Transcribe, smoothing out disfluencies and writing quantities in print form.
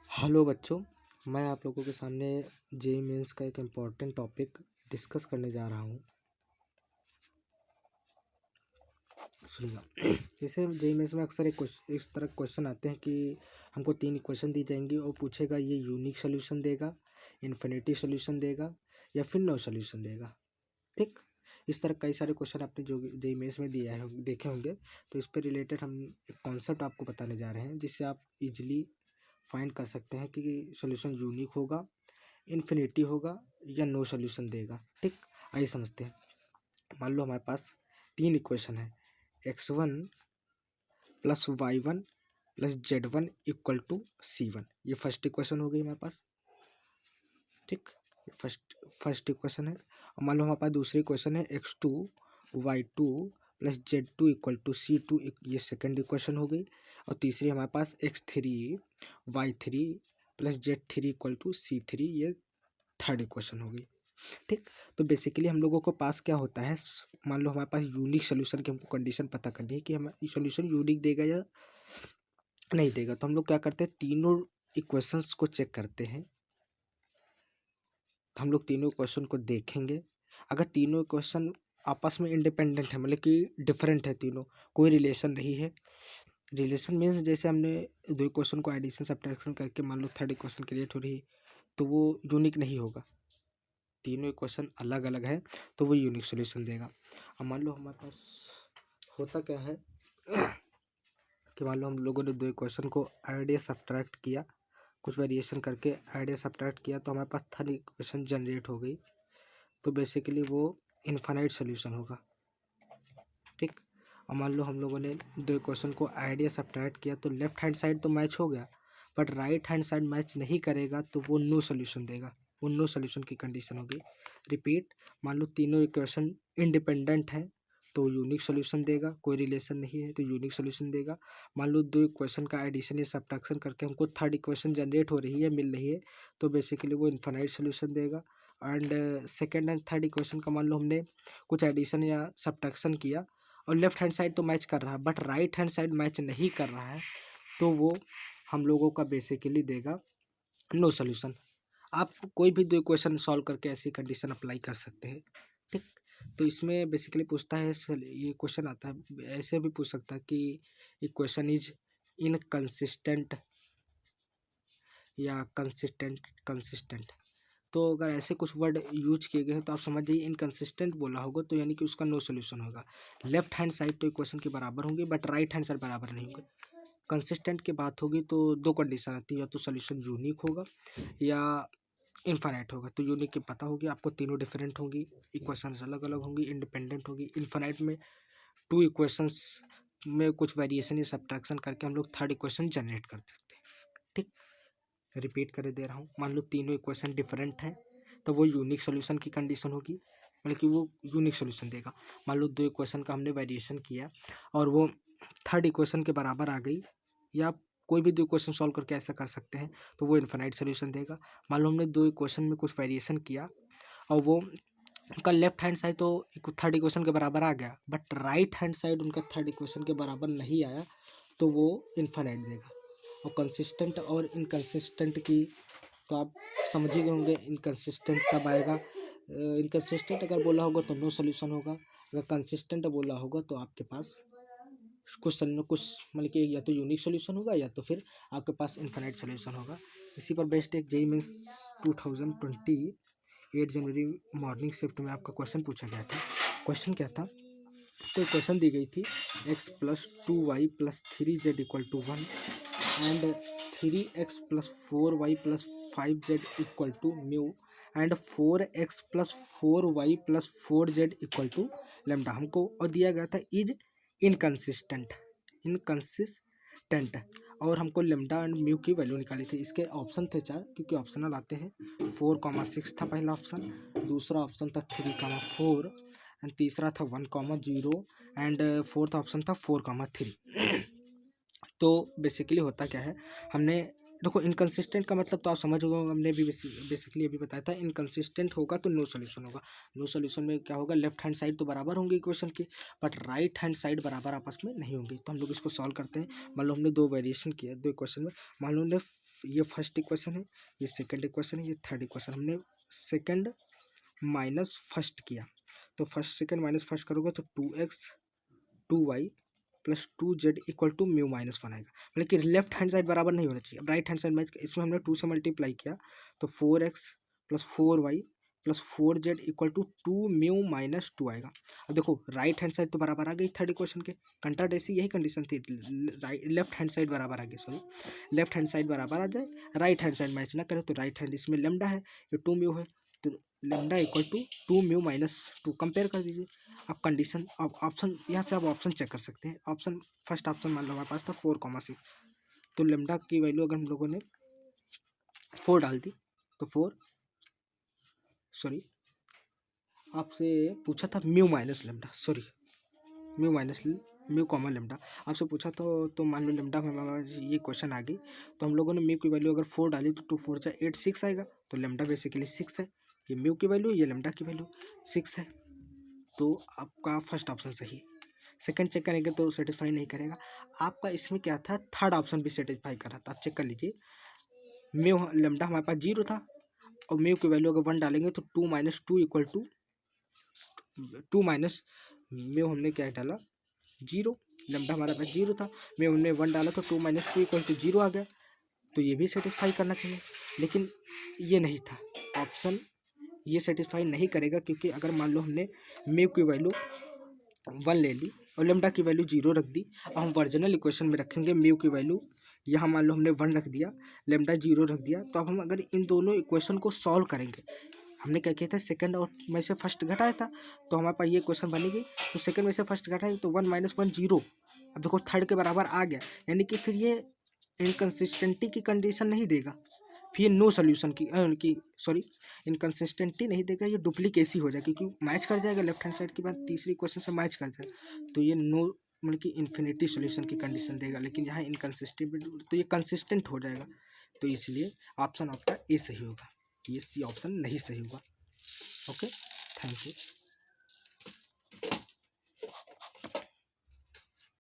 Hello बच्चों, मैं आप लोगों के सामने जेईई मेंस का एक इम्पॉर्टेंट टॉपिक डिस्कस करने जा रहा हूँ। सुनिएगा। जैसे जेईई मेंस में अक्सर इस तरह क्वेश्चन आते हैं कि हमको 3 इक्वेशन दी जाएंगी और पूछेगा ये यूनिक सोल्यूशन देगा, इन्फिनिटी सोल्यूशन देगा या फिर नो सोल्यूशन देगा। ठीक, इस तरह कई सारे क्वेश्चन आपने जो जेईई मेंस में दिया है देखे होंगे। तो इस पर रिलेटेड हम एक कॉन्सेप्ट आपको बताने जा रहे हैं जिससे आप इजीली फाइंड कर सकते हैं कि सोल्यूशन यूनिक होगा, इन्फिनिटी होगा या नो सोल्यूशन देगा। ठीक, आइए समझते हैं। मान लो हमारे पास 3 इक्वेशन है, x1 plus y1 plus z1 equal to c1। ये फर्स्ट इक्वेशन हो गई हमारे पास। ठीक, ये फर्स्ट इक्वेशन है। और मान लो हमारे पास दूसरी इक्वेशन है x2 y2 plus z2 equal to c2। ये सेकेंड इक्वेशन हो गई। और तीसरी हमारे पास x3 y3 plus z3 equal to c3। ये थर्ड इक्वेशन हो गई। ठीक, तो बेसिकली हम लोगों को पास क्या होता है, मान लो हमारे पास यूनिक सोल्यूशन की हमको कंडीशन पता करनी है कि हमारा सोल्यूशन यूनिक देगा या नहीं देगा। तो हम लोग क्या करते हैं, तीनों इक्वेशंस को चेक करते हैं। तो हम लोग तीनों इक्वेशन को देखेंगे। अगर तीनों इक्वेशन आपस में इंडिपेंडेंट है, मतलब कि डिफरेंट है, तीनों कोई रिलेशन नहीं है। रिलेशन मीन्स जैसे हमने दो इक्वेशन को एडिशन सब्ट्रैक्शन करके मान लो थर्ड इक्वेशन क्रिएट हो रही है, तो वो यूनिक नहीं होगा। तीनों इक्वेशन अलग अलग है तो वो यूनिक सोल्यूशन देगा। अब मान लो हमारे पास होता क्या है कि मान लो हम लोगों ने दो इक्वेशन को ऐड या सब्ट्रैक्ट किया, कुछ वेरिएशन करके ऐड या सब्ट्रैक्ट किया, तो हमारे पास थर्ड इक्वेशन जनरेट हो गई। तो बेसिकली वो इनफाइनाइट सोल्यूशन होगा। ठीक, और मान लो हम लोगों ने दो इक्वेशन को ऐड या सब्ट्रैक्ट किया, तो लेफ्ट हैंड साइड तो मैच हो गया but right hand side match नहीं करेगा, तो वो नो सोल्यूशन देगा। वो नो सोल्यूशन की कंडीशन होगी। रिपीट, मान लो तीनों इक्वेशन इंडिपेंडेंट हैं तो यूनिक सोल्यूशन देगा, कोई रिलेशन नहीं है तो यूनिक सोल्यूशन देगा। मान लो दो इक्वेशन का एडिशन या सब्ट्रैक्शन करके हमको थर्ड इक्वेशन जनरेट हो रही है, मिल रही है, तो बेसिकली वो इनफाइनाइट सोल्यूशन देगा। And second and third equation का मान लो हमने कुछ एडिशन या सब्ट्रैक्शन किया और लेफ्ट हैंड साइड तो मैच कर रहा है but right hand side match नहीं कर रहा है, तो वो हम लोगों का बेसिकली देगा नो सोल्यूशन। आप कोई भी दो इक्वेशन सॉल्व करके ऐसी कंडीशन अप्लाई कर सकते हैं। ठीक, तो इसमें बेसिकली पूछता है, ये क्वेश्चन आता है, ऐसे भी पूछ सकता है कि इक्वेशन इज इनकंसिस्टेंट या कंसिस्टेंट कंसिस्टेंट। तो अगर ऐसे कुछ वर्ड यूज किए गए हैं तो आप समझ जाइए इनकंसिस्टेंट बोला होगा तो यानी कि उसका नो सोल्यूशन होगा। लेफ्ट हैंड साइड तो इक्वेशन के बराबर होंगे बट राइट हैंड साइड बराबर नहीं होंगे। कंसिस्टेंट की बात होगी तो दो कंडीशन आती है, या तो सोल्यूशन यूनिक होगा या इनफाइनाइट होगा। तो यूनिक की पता होगी आपको, तीनों डिफरेंट होंगी, इक्वेशन अलग अलग होंगी, इंडिपेंडेंट होगी। इनफाइनाइट में टू इक्वेशंस में कुछ वेरिएशन या सब्ट्रैक्शन करके हम लोग थर्ड इक्वेशन जनरेट कर सकते हैं। ठीक, रिपीट कर दे रहा हूँ। मान लो तीनों इक्वेशन डिफरेंट हैं तो वो यूनिक सोल्यूशन की कंडीशन होगी, मतलब कि वो यूनिक सोल्यूशन देगा। मान लो दो इक्वेशन का हमने वेरिएशन किया और वो थर्ड इक्वेशन के बराबर आ गई, या कोई भी दो इक्वेशन सॉल्व करके ऐसा कर सकते हैं, तो वो इनफाइनाइट सोल्यूशन देगा। मान लो हमने दो इक्वेशन में कुछ वेरिएशन किया और वो उनका लेफ्ट हैंड साइड तो थर्ड इक्वेशन के बराबर आ गया बट राइट हैंड साइड उनका थर्ड इक्वेशन के बराबर नहीं आया, तो वो इनफाइनाइट देगा। और कंसिस्टेंट और इनकंसिस्टेंट की तो आप समझ ही गए होंगे इनकंसिस्टेंट कब आएगा। इनकंसिस्टेंट अगर बोला होगा तो नो सोल्यूशन होगा, अगर कंसिस्टेंट बोला होगा तो आपके पास कुछ मतलब कि या तो यूनिक सोल्यूशन होगा या तो फिर आपके पास इनफाइनाइट सोल्यूशन होगा। इसी पर बेस्ड एक जेईई मेंस 2020 जनवरी मॉर्निंग शिफ्ट में आपका क्वेश्चन पूछा गया था। क्वेश्चन क्या था, तो क्वेश्चन दी गई थी x+2y+3z=1 and 3x+4y+5z=μ and 4x+4y+4z=λ। हमको और दिया गया था इज इनकंसिस्टेंट और हमको लेमडा एंड म्यू की वैल्यू निकाली थी। इसके ऑप्शन थे 4 क्योंकि ऑप्शनल आते हैं। 4,6 था पहला ऑप्शन, दूसरा ऑप्शन था 3,4 एंड तीसरा था 1,0 एंड फोर्थ ऑप्शन था 4,3। तो बेसिकली होता क्या है, हमने देखो इनकंसिस्टेंट का मतलब तो आप समझ गए, हमने भी बेसिकली अभी बताया था। इनकंसिस्टेंट होगा तो नो सोल्यूशन होगा। नो सोल्यूशन में क्या होगा, लेफ्ट हैंड साइड तो बराबर होंगे इक्वेशन की, बट राइट हैंड साइड बराबर आपस में नहीं होंगे। तो हम लोग इसको सॉल्व करते हैं। मान लो हमने दो वेरिएशन किया दो इक्वेशन में। मान लो हमने ये फर्स्ट इक्वेशन है, ये सेकेंड इक्वेशन है, ये थर्ड इक्वेशन। हमने सेकेंड माइनस फर्स्ट किया, तो फर्स्ट सेकेंड माइनस फर्स्ट करोगे तो 2x 2y plus 2z equal to mu minus 1 आएगा। मतलब कि लेफ्ट हैंड साइड बराबर नहीं होना चाहिए। अब राइट हैंड साइड मैच, इसमें हमने 2 से मल्टीप्लाई किया तो 4x plus 4y plus 4z equal to 2 mu minus 2 आएगा। अब देखो राइट हैंड साइड तो बराबर आ गई थर्ड इक्वेशन के, कंट्राडेसी यही कंडीशन थी। लेफ्ट हैंड साइड बराबर आ गई, सॉरी लेफ्ट हैंड साइड बराबर आ जाए, राइट हैंड साइड मैच ना करे, तो राइट हैंड इसमें लेमडा है, ये 2 म्यू है, तो lambda equal to 2 mu minus 2 compare कर दीजिए। अब कंडीशन, अब ऑप्शन यहाँ से आप ऑप्शन चेक कर सकते हैं। ऑप्शन फर्स्ट ऑप्शन मान लो हमारे पास था 4,6, तो लेमडा की वैल्यू अगर हम लोगों ने 4 डाल दी तो 4, सॉरी आपसे पूछा था mu minus lambda, sorry mu minus mu common lambda आपसे पूछा तो मान लो लेमडा में हमारा ये क्वेश्चन आ गई, तो हम लोगों ने म्यू की वैल्यू अगर 4 डाली तो 2 4 जा 8 6 आएगा। तो लेमडा बेसिकली 6 है, ये म्यू की वैल्यू, ये लेमडा की वैल्यू 6 है। तो आपका फर्स्ट ऑप्शन सही है। सेकंड चेक करेंगे तो सेटिस्फाई नहीं करेगा। आपका इसमें क्या था, थर्ड ऑप्शन भी सेटिस्फाई कर रहा था। आप चेक कर लीजिए, म्यू लेमडा हमारे पास 0 था, और म्यू की वैल्यू अगर 1 डालेंगे तो 2 minus 2 equal to 2 minus mu हमने क्या डाला 0, लेमडा हमारे पास 0 था, म्यू हमने 1 डाला तो 2 माइनस 2 इक्वल टू 0 आ गया। तो ये भी सेटिस्फाई करना चाहिए, लेकिन ये नहीं था ऑप्शन, ये सेटिस्फाई नहीं करेगा, क्योंकि अगर मान लो हमने म्यू की वैल्यू 1 ले ली और लेमडा की वैल्यू 0 रख दी, अब हम वर्जिनल इक्वेशन में रखेंगे म्यू की वैल्यू, यहाँ मान लो हमने 1 रख दिया, लेमडा 0 रख दिया, तो अब हम अगर इन दोनों इक्वेशन को सॉल्व करेंगे, हमने क्या किया था सेकंड और में से फर्स्ट घटाया था, तो हमारे पास ये क्वेश्चन बनेगी। तो सेकंड में से फर्स्ट घटाए तो 1 माइनस 1 0, अब देखो थर्ड के बराबर आ गया, यानी कि फिर ये इनकन्सिस्टेंटी की कंडीशन नहीं देगा, फिर नो सोल्यूशन की सॉरी इनकन्सिस्टेंटी नहीं देगा, ये डुप्लीकेसी हो जाएगी, क्योंकि मैच कर जाएगा लेफ्ट हैंड साइड के बाद तीसरी क्वेश्चन से मैच कर जाए, तो ये नो मतलब कि इन्फिनिटी सोल्यूशन की कंडीशन देगा, लेकिन यहाँ इनकन्सिस्टेंट तो ये कंसिस्टेंट हो जाएगा। तो इसलिए ऑप्शन आपका ए सही होगा, ये सी ऑप्शन नहीं सही होगा। Okay, thank you.